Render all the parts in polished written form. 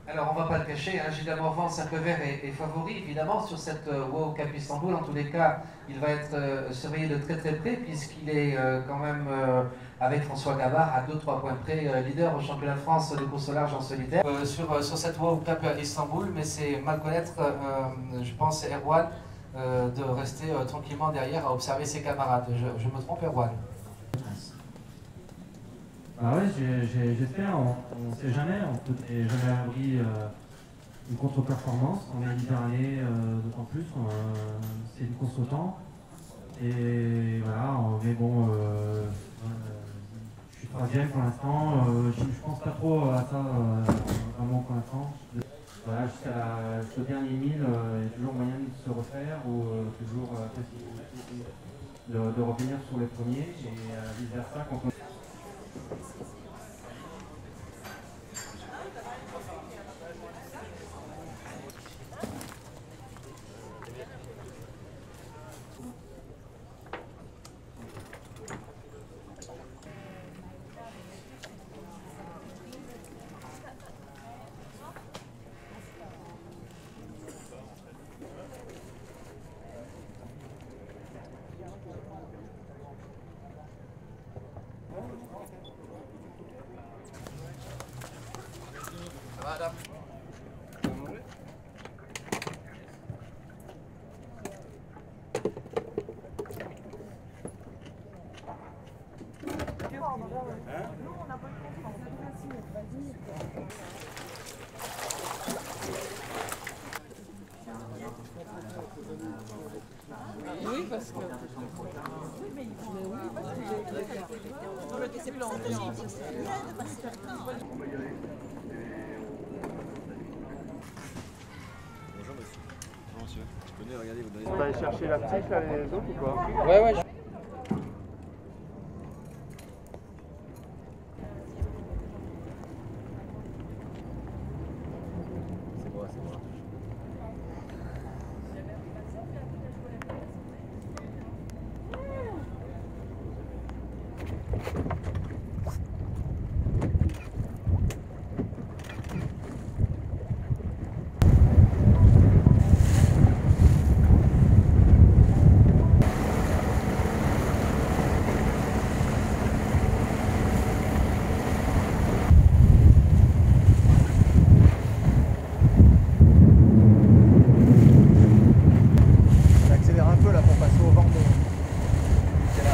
Alors, on ne va pas le cacher, hein, Gilles Morvan, Cercle Vert est favori, évidemment, sur cette World Cup Istanbul. En tous les cas, il va être surveillé de très très près, puisqu'il est quand même, avec François Gabard, à 2-3 points près, leader au championnat de France de course au large en solitaire. Sur cette World Cup Istanbul, mais c'est mal connaître, je pense, Erwan, de rester tranquillement derrière à observer ses camarades. Je me trompe, Erwan? Bah ouais, j'espère, on ne sait jamais, on n'est jamais à l'abri une contre-performance en Méditerranée, d'autant plus, c'est une course au temps. Et voilà, mais bon, je suis troisième pour l'instant, je ne pense pas trop à ça vraiment pour l'instant. Voilà, jusqu'au dernier mille, il y a toujours moyen de se refaire ou toujours possibilité de revenir sur les premiers et vice versa quand on... Adam. Oui, parce que... Non, mais c'est planté en... Bonjour monsieur. Bonjour monsieur. Je connais, regardez, vous donnez... On va aller chercher la petite là, les autres ou quoi? Ouais, ouais. C'est moi, c'est moi. Accélère un peu là pour passer au vent de... C'est là.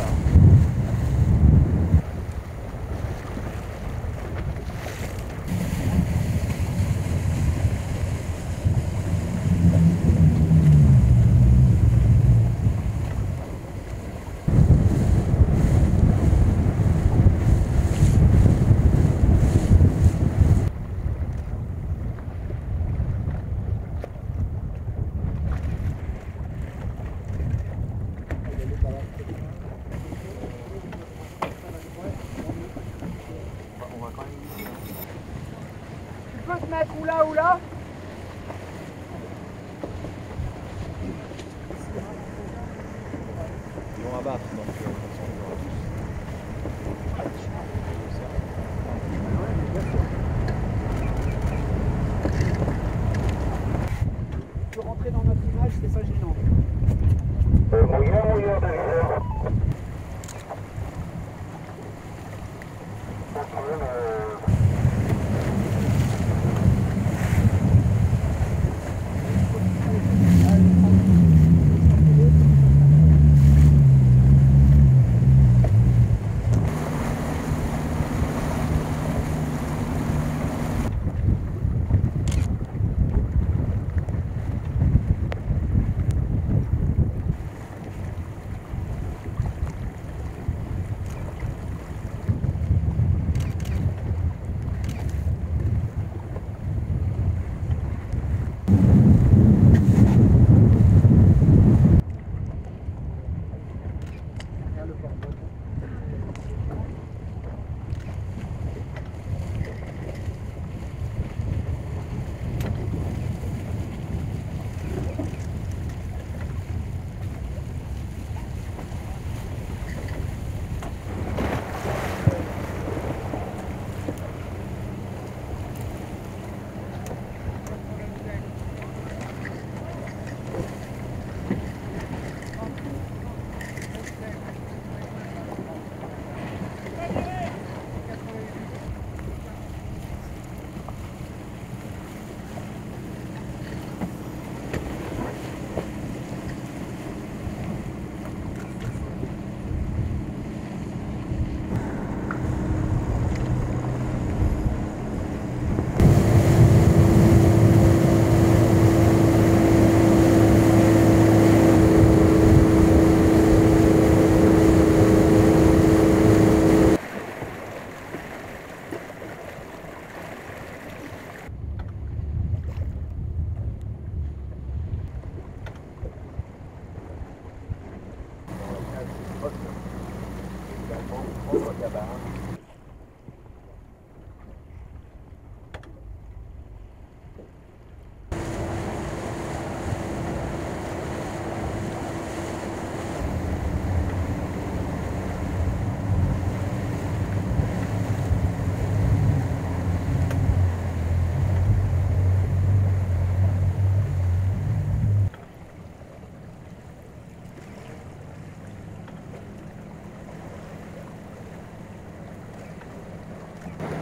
Tu peux te mettre ou là ou là? Ils vont abattre, donc attention, ils auront Tu peux rentrer dans notre image, c'est pas gênant.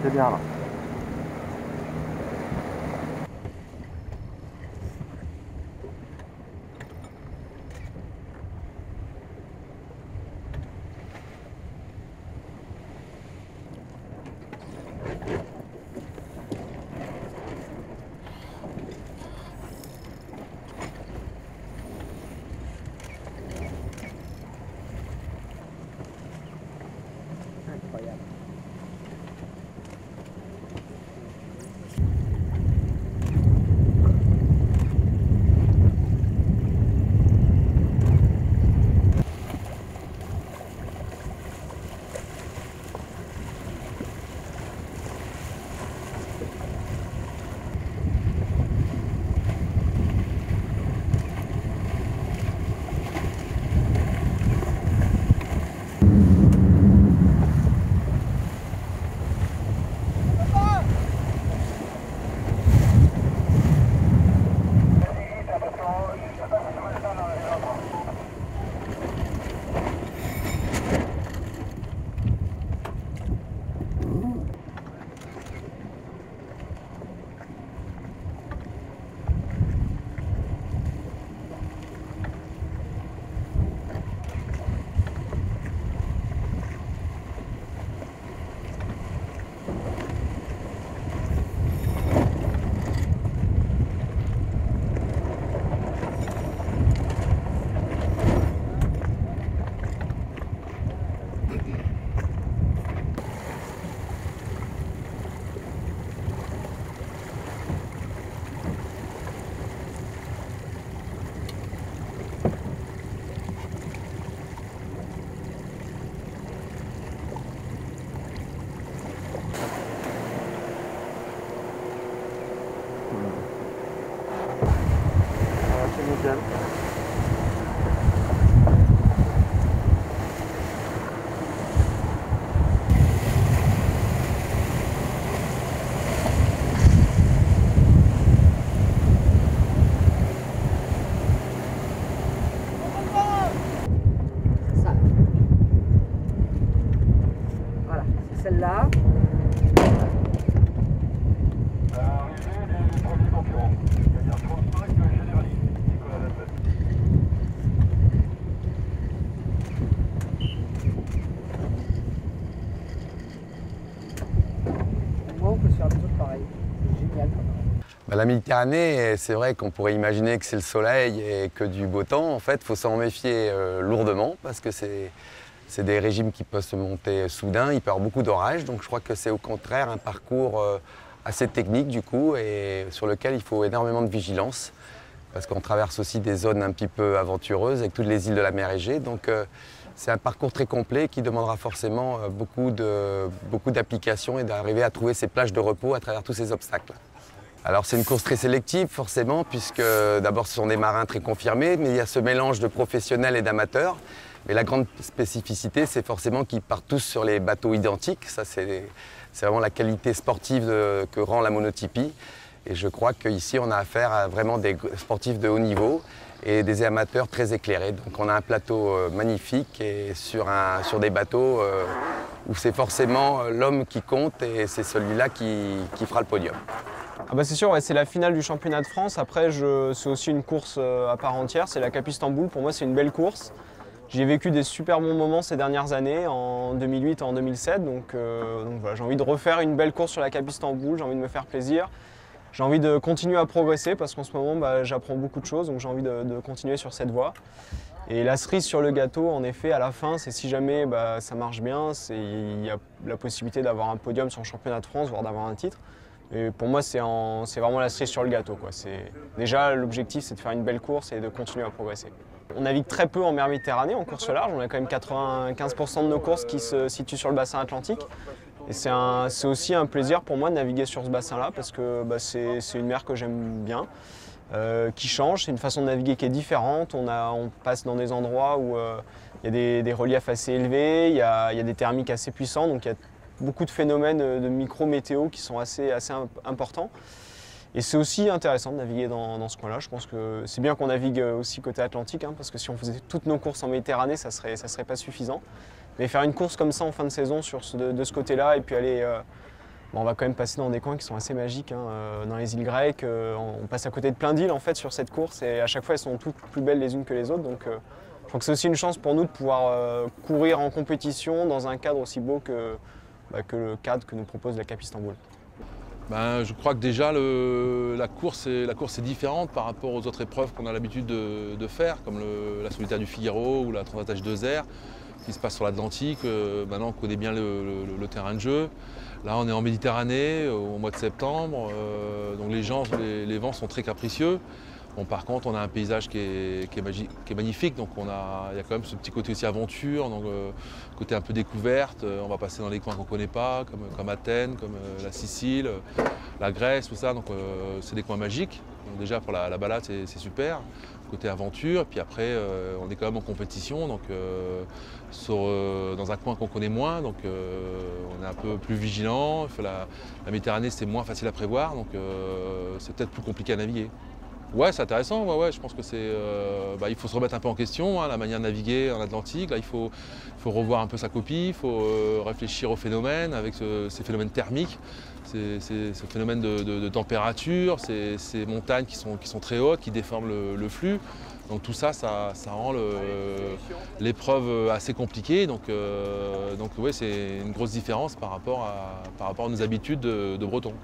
C'est bien là. Incroyable. C'est nickel. Ça. Voilà, c'est celle-là. Moi, on peut se faire des trucs pareils. C'est génial quand même. La Méditerranée, c'est vrai qu'on pourrait imaginer que c'est le soleil et que du beau temps. En fait, il faut s'en méfier lourdement parce que c'est des régimes qui peuvent se monter soudain. Il peut y avoir beaucoup d'orages. Donc je crois que c'est au contraire un parcours assez technique du coup et sur lequel il faut énormément de vigilance parce qu'on traverse aussi des zones un petit peu aventureuses avec toutes les îles de la mer Égée. Donc c'est un parcours très complet qui demandera forcément beaucoup d'applications et d'arriver à trouver ces plages de repos à travers tous ces obstacles. Alors c'est une course très sélective forcément puisque d'abord ce sont des marins très confirmés mais il y a ce mélange de professionnels et d'amateurs. Mais la grande spécificité c'est forcément qu'ils partent tous sur les bateaux identiques. Ça c'est vraiment la qualité sportive que rend la monotypie. Et je crois qu'ici on a affaire à vraiment des sportifs de haut niveau et des amateurs très éclairés. Donc on a un plateau magnifique et sur des bateaux où c'est forcément l'homme qui compte et c'est celui-là qui fera le podium. Ah bah c'est sûr, ouais, c'est la finale du championnat de France. Après, c'est aussi une course à part entière, c'est la Cap Istanbul. Pour moi, c'est une belle course. J'ai vécu des super bons moments ces dernières années, en 2008 et en 2007. Donc voilà, j'ai envie de refaire une belle course sur la Cap Istanbul, j'ai envie de me faire plaisir. J'ai envie de continuer à progresser parce qu'en ce moment, j'apprends beaucoup de choses, donc j'ai envie de continuer sur cette voie. Et la cerise sur le gâteau, en effet, à la fin, c'est si jamais ça marche bien, il y a la possibilité d'avoir un podium sur le championnat de France, voire d'avoir un titre. Et pour moi, c'est vraiment la cerise sur le gâteau, quoi. Déjà, l'objectif, c'est de faire une belle course et de continuer à progresser. On navigue très peu en mer Méditerranée, en course large. On a quand même 95% de nos courses qui se situent sur le bassin atlantique. Et c'est aussi un plaisir pour moi de naviguer sur ce bassin-là parce que c'est une mer que j'aime bien, qui change. C'est une façon de naviguer qui est différente. On passe dans des endroits où il y a des reliefs assez élevés, il y a des thermiques assez puissants, donc il y a beaucoup de phénomènes de micro-météo qui sont assez importants. Et c'est aussi intéressant de naviguer dans ce coin-là. Je pense que c'est bien qu'on navigue aussi côté Atlantique, hein, parce que si on faisait toutes nos courses en Méditerranée, ça serait pas suffisant. Mais faire une course comme ça en fin de saison de ce côté-là et puis aller on va quand même passer dans des coins qui sont assez magiques, hein. Dans les îles grecques, on passe à côté de plein d'îles en fait sur cette course et à chaque fois elles sont toutes plus belles les unes que les autres. Donc je crois que c'est aussi une chance pour nous de pouvoir courir en compétition dans un cadre aussi beau que le cadre que nous propose la Cap Istanbul. Je crois que déjà la course est différente par rapport aux autres épreuves qu'on a l'habitude de faire, comme la solitaire du Figaro ou la Transatlantique 2R qui se passe sur l'Atlantique. Maintenant on connaît bien le terrain de jeu. Là on est en Méditerranée au mois de septembre, donc les vents sont très capricieux. Bon, par contre on a un paysage qui est magnifique, donc il y a quand même ce petit côté aussi aventure, donc côté un peu découverte. On va passer dans les coins qu'on ne connaît pas, comme Athènes, comme la Sicile, la Grèce, tout ça, donc c'est des coins magiques. Donc déjà pour la balade c'est super, côté aventure, puis après on est quand même en compétition, donc dans un coin qu'on connaît moins, donc on est un peu plus vigilant. La Méditerranée c'est moins facile à prévoir, donc c'est peut-être plus compliqué à naviguer. Ouais, c'est intéressant, ouais, je pense que il faut se remettre un peu en question, hein, la manière de naviguer en Atlantique. Là, il faut revoir un peu sa copie, il faut réfléchir aux phénomènes, avec ces phénomènes thermiques, ce phénomène de température, ces montagnes qui sont très hautes, qui déforment le flux. Donc tout ça, ça rend l'épreuve assez compliquée. Donc ouais, c'est une grosse différence par rapport à nos habitudes de Bretons.